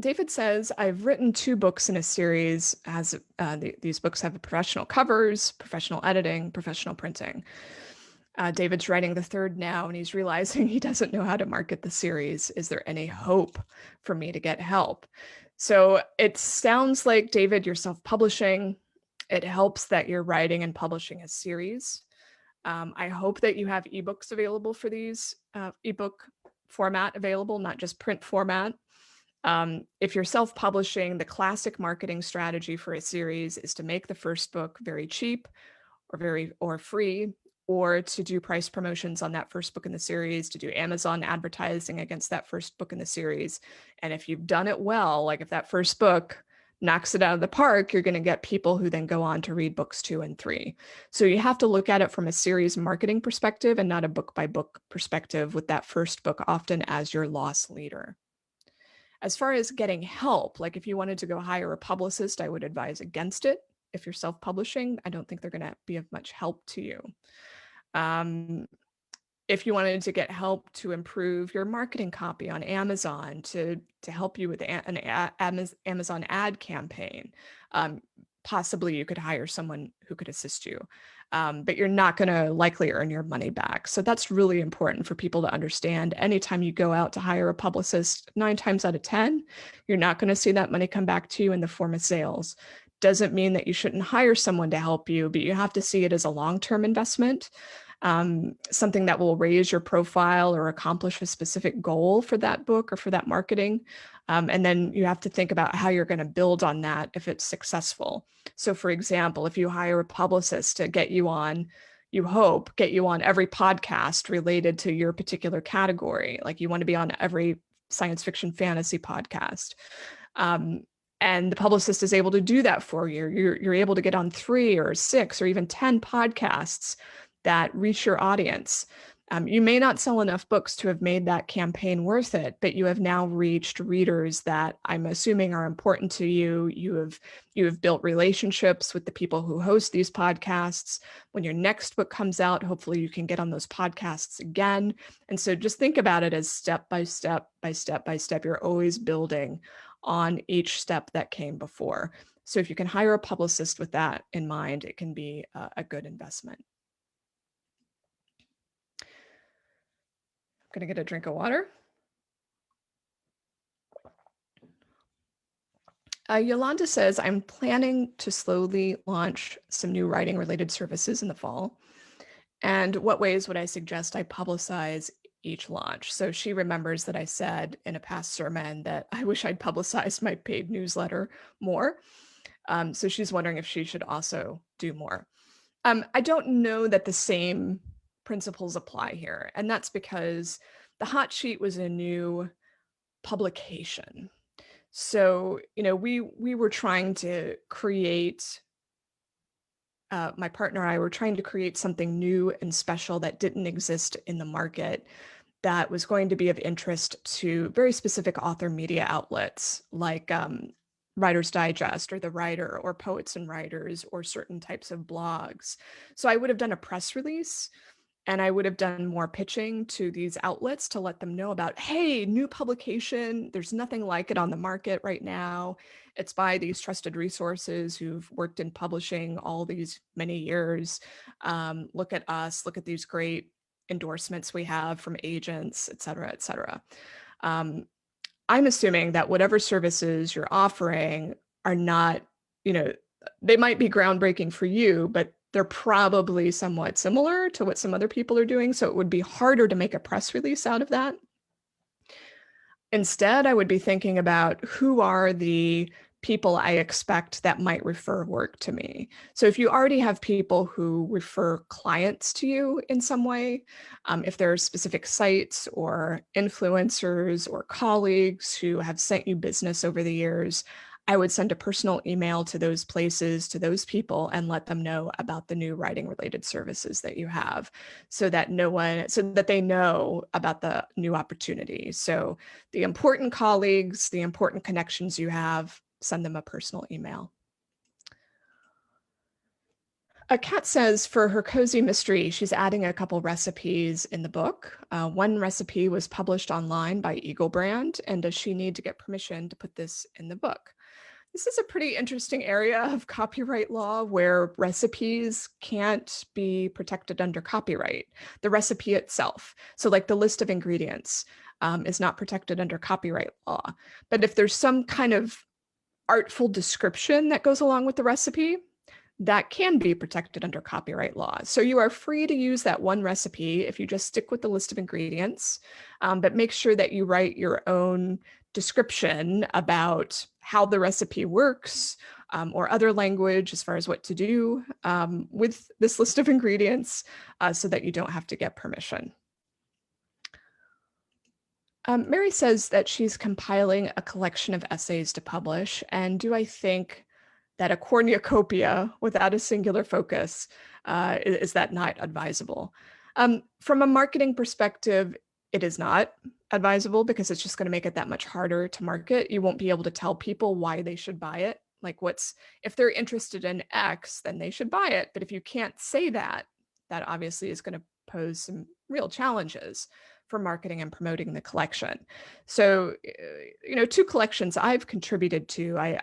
David says, I've written 2 books in a series. These books have professional covers, professional editing, professional printing. David's writing the 3rd now, and he's realizing he doesn't know how to market the series. Is there any hope for me to get help? So it sounds like, David, you're self-publishing. It helps that you're writing and publishing a series. I hope that you have ebooks available for these, ebook format available, not just print format. If you're self-publishing, the classic marketing strategy for a series is to make the first book very cheap or free, or to do price promotions on that first book in the series, to do Amazon advertising against that first book in the series. And if you've done it well, like if that first book knocks it out of the park, you're going to get people who then go on to read books 2 and 3. So you have to look at it from a series marketing perspective and not a book by book perspective, with that first book often as your loss leader. As far as getting help, like if you wanted to go hire a publicist, I would advise against it. If you're self-publishing, I don't think they're going to be of much help to you. If you wanted to get help to improve your marketing copy on Amazon, to help you with an Amazon ad campaign, possibly you could hire someone who could assist you. But you're not going to likely earn your money back. So that's really important for people to understand. Anytime you go out to hire a publicist, 9 times out of 10, you're not going to see that money come back to you in the form of sales. Doesn't mean that you shouldn't hire someone to help you, but you have to see it as a long-term investment, something that will raise your profile or accomplish a specific goal for that book or for that marketing. And then you have to think about how you're going to build on that if it's successful. So for example, if you hire a publicist to get you on, you hope, get you on every podcast related to your particular category, like you want to be on every science fiction fantasy podcast. And the publicist is able to do that for you. You're able to get on 3 or 6 or even 10 podcasts that reach your audience. You may not sell enough books to have made that campaign worth it, but you have now reached readers that I'm assuming are important to you. You have built relationships with the people who host these podcasts. When your next book comes out, hopefully you can get on those podcasts again. And so just think about it as step by step by step by step. You're always building on each step that came before. So if you can hire a publicist with that in mind, it can be a good investment. I'm going to get a drink of water. Yolanda says, I'm planning to slowly launch some new writing related services in the fall. And what ways would I suggest I publicize each launch? So she remembers that I said in a past sermon that I wish I'd publicized my paid newsletter more. So she's wondering if she should also do more. I don't know that the same principles apply here. And that's because the hot sheet was a new publication. So, we were trying to create, my partner and I were trying to create something new and special that didn't exist in the market, that was going to be of interest to very specific author media outlets like Writer's Digest or The Writer or Poets and Writers or certain types of blogs. So I would have done a press release, and I would have done more pitching to these outlets to let them know about, hey, new publication. There's nothing like it on the market right now. It's by these trusted resources who've worked in publishing all these many years. Look at us, look at these great endorsements we have from agents, et cetera, et cetera. I'm assuming that whatever services you're offering are not, they might be groundbreaking for you, but they're probably somewhat similar to what some other people are doing. So it would be harder to make a press release out of that. Instead, I would be thinking about who are the people I expect that might refer work to me. So if you already have people who refer clients to you in some way, if there are specific sites or influencers or colleagues who have sent you business over the years, I would send a personal email to those places, to those people, and let them know about the new writing related services that you have, so that they know about the new opportunity. So the important colleagues, the important connections you have, send them a personal email. A Cat says for her cozy mystery, she's adding a couple recipes in the book. One recipe was published online by Eagle Brand, and does she need to get permission to put this in the book? This is a pretty interesting area of copyright law where recipes can't be protected under copyright, the recipe itself. So like the list of ingredients is not protected under copyright law. But if there's some kind of artful description that goes along with the recipe, that can be protected under copyright law. So you are free to use that one recipe if you just stick with the list of ingredients, but make sure that you write your own description about how the recipe works, or other language as far as what to do with this list of ingredients, so that you don't have to get permission. Mary says that she's compiling a collection of essays to publish, and do I think that a cornucopia without a singular focus, is that not advisable? From a marketing perspective, it is not advisable because it's just going to make it that much harder to market. You won't be able to tell people why they should buy it. Like if they're interested in X, then they should buy it. But if you can't say that, that obviously is going to pose some real challenges for marketing and promoting the collection. So, two collections I've contributed to. I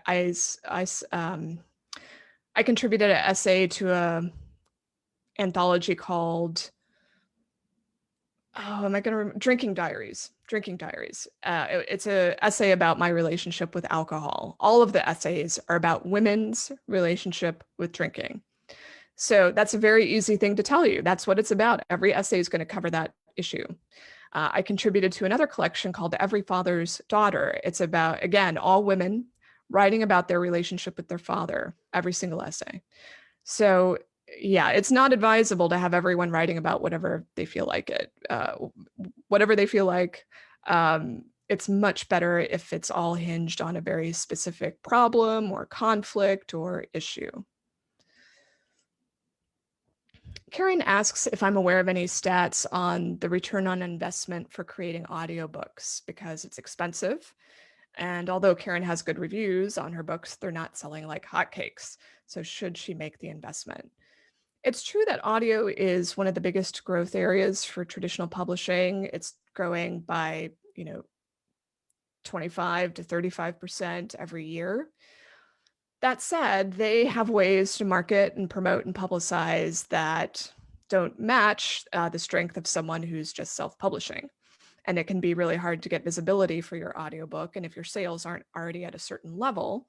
contributed an essay to a anthology called, Drinking Diaries. It's an essay about my relationship with alcohol. All of the essays are about women's relationship with drinking. So that's a very easy thing to tell you. That's what it's about. Every essay is going to cover that issue. I contributed to another collection called Every Father's Daughter. It's about, again, all women writing about their relationship with their father, every single essay. So yeah, it's not advisable to have everyone writing about whatever they feel like whatever they feel like. It's much better if it's all hinged on a very specific problem or conflict or issue. Karen asks if I'm aware of any stats on the return on investment for creating audiobooks because it's expensive. And although Karen has good reviews on her books, they're not selling like hotcakes. So should she make the investment? It's true that audio is one of the biggest growth areas for traditional publishing. It's growing by, 25 to 35% every year. That said, they have ways to market and promote and publicize that don't match the strength of someone who's just self-publishing. And it can be really hard to get visibility for your audiobook. And if your sales aren't already at a certain level,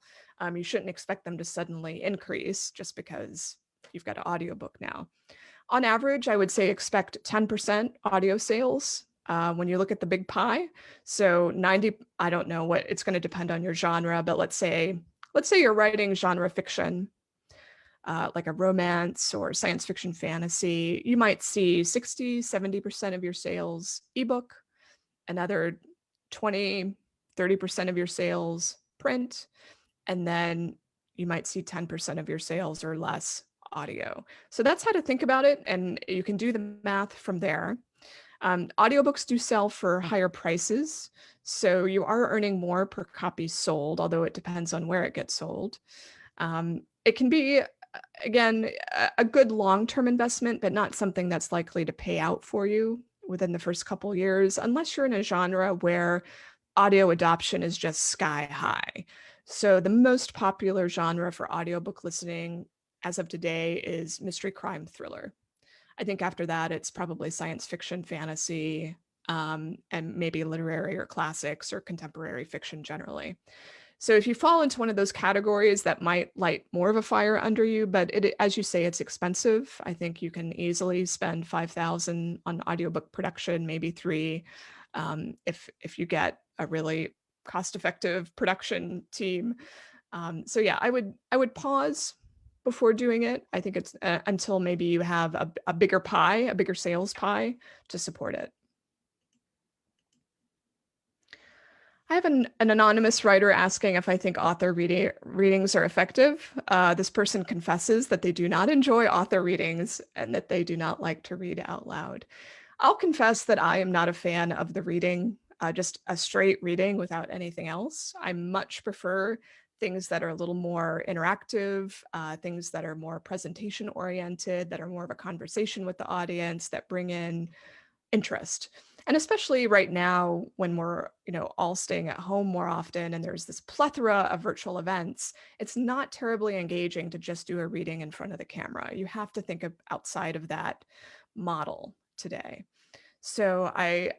you shouldn't expect them to suddenly increase just because you've got an audiobook now. On average, I would say expect 10% audio sales when you look at the big pie. So 90, I don't know what, it's going to depend on your genre, but let's say you're writing genre fiction, like a romance or science fiction fantasy, you might see 60, 70% of your sales ebook, another 20, 30% of your sales print, and then you might see 10% of your sales or less audio. So that's how to think about it, and you can do the math from there. Audiobooks do sell for higher prices, so you are earning more per copy sold, although it depends on where it gets sold. It can be, again, a good long-term investment, but not something that's likely to pay out for you within the first couple years, unless you're in a genre where audio adoption is just sky high. So the most popular genre for audiobook listening as of today is mystery, crime, thriller. I think after that, it's probably science fiction, fantasy, and maybe literary or classics or contemporary fiction generally. So if you fall into one of those categories, that might light more of a fire under you, but as you say, it's expensive. I think you can easily spend $5,000 on audiobook production, maybe $3,000, if you get a really cost-effective production team. So yeah, I would pause before doing it. I think it's until maybe you have a bigger pie, a bigger sales pie to support it. I have an anonymous writer asking if I think author readings are effective. This person confesses that they do not enjoy author readings and that they do not like to read out loud. I'll confess that I am not a fan of the reading, just a straight reading without anything else. I much prefer things that are a little more interactive, things that are more presentation oriented, that are more of a conversation with the audience, that bring in interest. And especially right now when we're, all staying at home more often and there's this plethora of virtual events, it's not terribly engaging to just do a reading in front of the camera. You have to think of outside of that model today. So I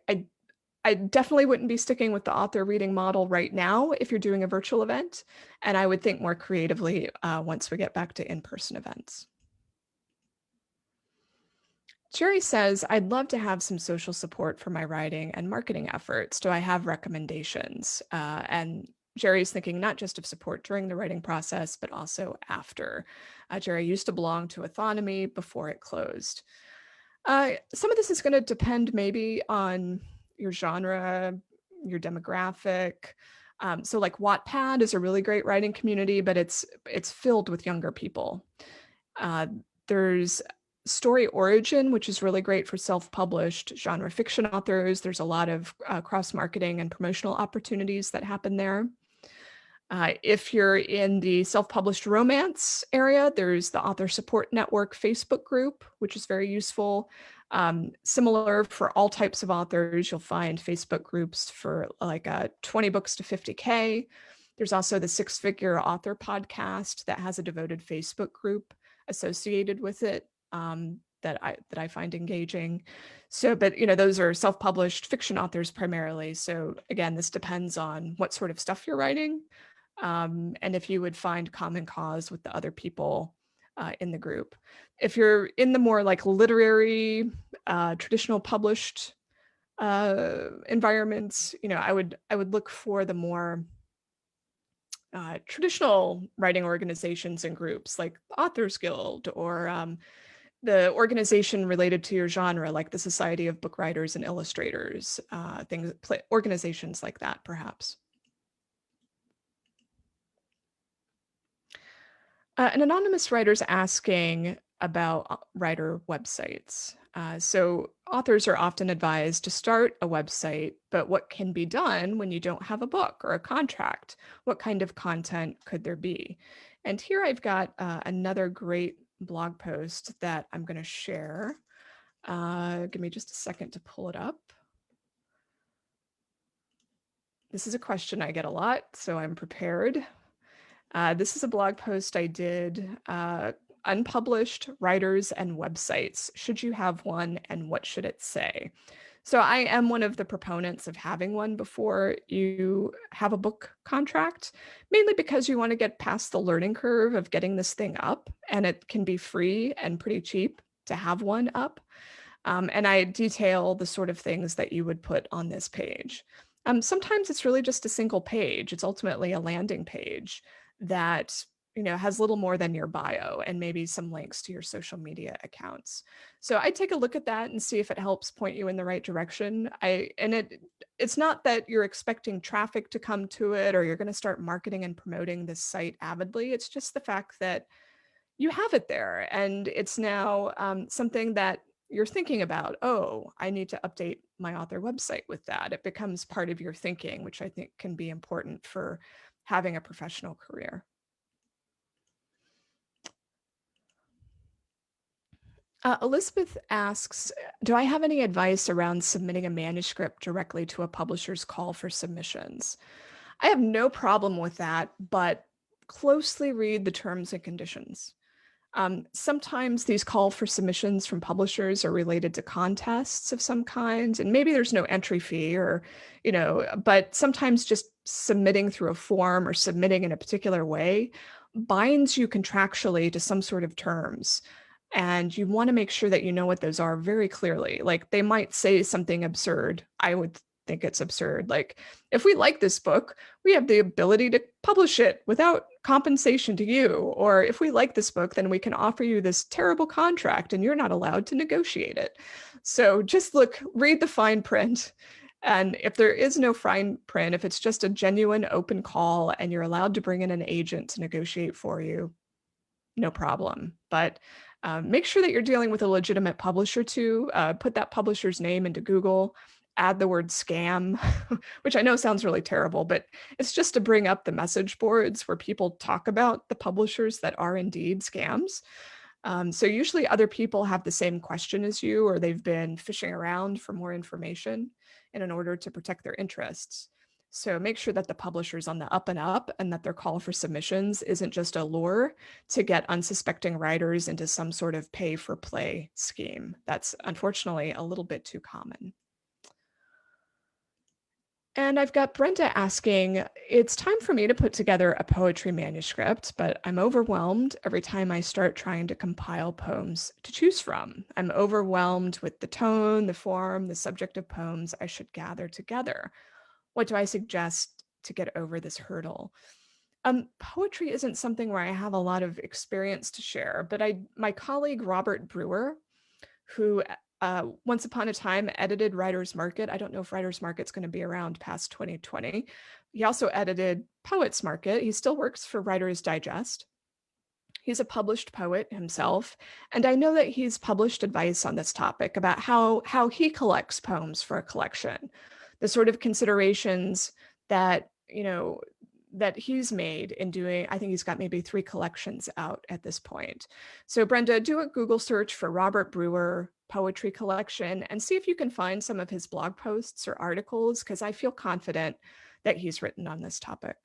definitely wouldn't be sticking with the author reading model right now if you're doing a virtual event. And I would think more creatively once we get back to in-person events. Jerry says, I'd love to have some social support for my writing and marketing efforts. Do I have recommendations? And Jerry's thinking not just of support during the writing process, but also after. Jerry used to belong to Autonomy before it closed. Some of this is going to depend maybe on your genre, your demographic. So like Wattpad is a really great writing community, but it's filled with younger people. There's Story Origin, which is really great for self-published genre fiction authors. There's a lot of cross-marketing and promotional opportunities that happen there. If you're in the self-published romance area, there's the Author Support Network Facebook group, which is very useful. Similar for all types of authors, you'll find Facebook groups for like 20 books to 50K. There's also the Six Figure Author podcast that has a devoted Facebook group associated with it that I find engaging. So, but those are self-published fiction authors primarily. So again, this depends on what sort of stuff you're writing. And if you would find common cause with the other people in the group. If you're in the more like literary, traditional published environments, I would look for the more traditional writing organizations and groups like the Authors Guild or the organization related to your genre, like the Society of Book Writers and Illustrators, organizations like that, perhaps. An anonymous writer is asking about writer websites. So authors are often advised to start a website, but what can be done when you don't have a book or a contract? What kind of content could there be? And here I've got another great blog post that I'm going to share. Give me just a second to pull it up. This is a question I get a lot, so I'm prepared. This is a blog post I did, Unpublished Writers and Websites. Should you have one, and what should it say? So I am one of the proponents of having one before you have a book contract, mainly because you want to get past the learning curve of getting this thing up, and it can be free and pretty cheap to have one up. And I detail the sort of things that you would put on this page. Sometimes it's really just a single page. It's ultimately a landing page that has little more than your bio and maybe some links to your social media accounts. So I take a look at that and see if it helps point you in the right direction. It's not that you're expecting traffic to come to it or you're going to start marketing and promoting this site avidly. It's just the fact that you have it there and it's now something that you're thinking about. Oh, I need to update my author website with that. It becomes part of your thinking, which I think can be important for having a professional career. Elizabeth asks, do I have any advice around submitting a manuscript directly to a publisher's call for submissions? I have no problem with that, but closely read the terms and conditions. Sometimes these call for submissions from publishers are related to contests of some kind, and maybe there's no entry fee but sometimes just submitting through a form or submitting in a particular way binds you contractually to some sort of terms. And you want to make sure that you know what those are very clearly. Like they might say something absurd. I would think it's absurd. Like, if we like this book, we have the ability to publish it without compensation to you. Or if we like this book, then we can offer you this terrible contract and you're not allowed to negotiate it. So just read the fine print. And if there is no fine print, if it's just a genuine open call and you're allowed to bring in an agent to negotiate for you, no problem. But make sure that you're dealing with a legitimate publisher too. Put that publisher's name into Google add the word scam, which I know sounds really terrible, but it's just to bring up the message boards where people talk about the publishers that are indeed scams. So usually other people have the same question as you, or they've been fishing around for more information and in order to protect their interests. So make sure that the publisher's on the up and up and that their call for submissions isn't just a lure to get unsuspecting writers into some sort of pay for play scheme. That's unfortunately a little bit too common. And I've got Brenda asking, it's time for me to put together a poetry manuscript, but I'm overwhelmed every time I start trying to compile poems to choose from. I'm overwhelmed with the tone, the form, the subject of poems I should gather together. What do I suggest to get over this hurdle? Poetry isn't something where I have a lot of experience to share, but my colleague Robert Brewer, who once upon a time edited Writer's Market. I don't know if Writer's Market's going to be around past 2020. He also edited Poets Market. He still works for Writer's Digest. He's a published poet himself, and I know that he's published advice on this topic about how he collects poems for a collection, the sort of considerations that, that he's made in doing. I think he's got maybe 3 collections out at this point. So Brenda, do a Google search for Robert Brewer poetry collection and see if you can find some of his blog posts or articles, because I feel confident that he's written on this topic.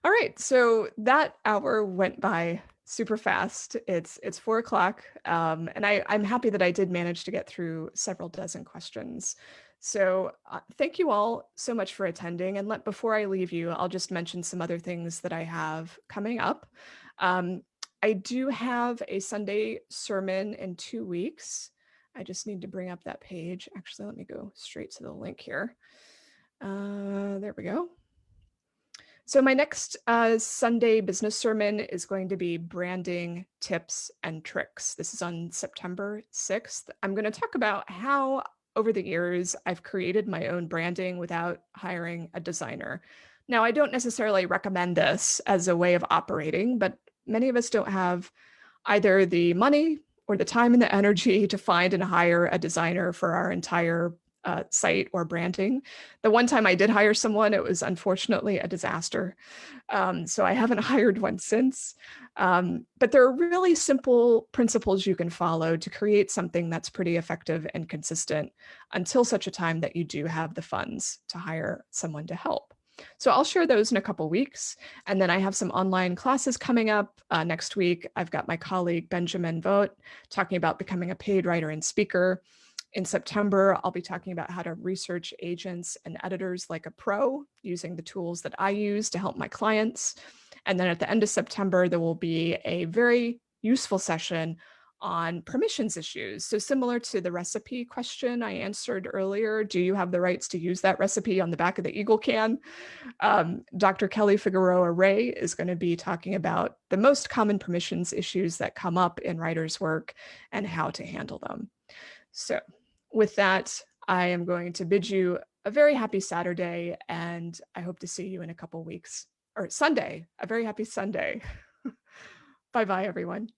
All right, so that hour went by super fast. It's 4 o'clock, and I'm happy that I did manage to get through several dozen questions. So thank you all so much for attending. And before I leave you, I'll just mention some other things that I have coming up. Um, I do have a Sunday sermon in 2 weeks. I just need to bring up that page. Actually, let me go straight to the link here. There we go. So my next Sunday business sermon is going to be branding tips and tricks. This is on September 6th. I'm going to talk about how over the years I've created my own branding without hiring a designer. Now, I don't necessarily recommend this as a way of operating, but many of us don't have either the money or the time and the energy to find and hire a designer for our entire site or branding. The one time I did hire someone, it was unfortunately a disaster. So I haven't hired one since. But there are really simple principles you can follow to create something that's pretty effective and consistent until such a time that you do have the funds to hire someone to help. So I'll share those in a couple weeks. And then I have some online classes coming up next week. I've got my colleague Benjamin Vogt talking about becoming a paid writer and speaker. In September, I'll be talking about how to research agents and editors like a pro using the tools that I use to help my clients. And then at the end of September, there will be a very useful session on permissions issues. So similar to the recipe question I answered earlier, do you have the rights to use that recipe on the back of the Eagle can? Dr. Kelly Figueroa Ray is going to be talking about the most common permissions issues that come up in writers' work and how to handle them. So with that, I am going to bid you a very happy Saturday, and I hope to see you in a couple weeks, or Sunday, a very happy Sunday. Bye-bye, everyone.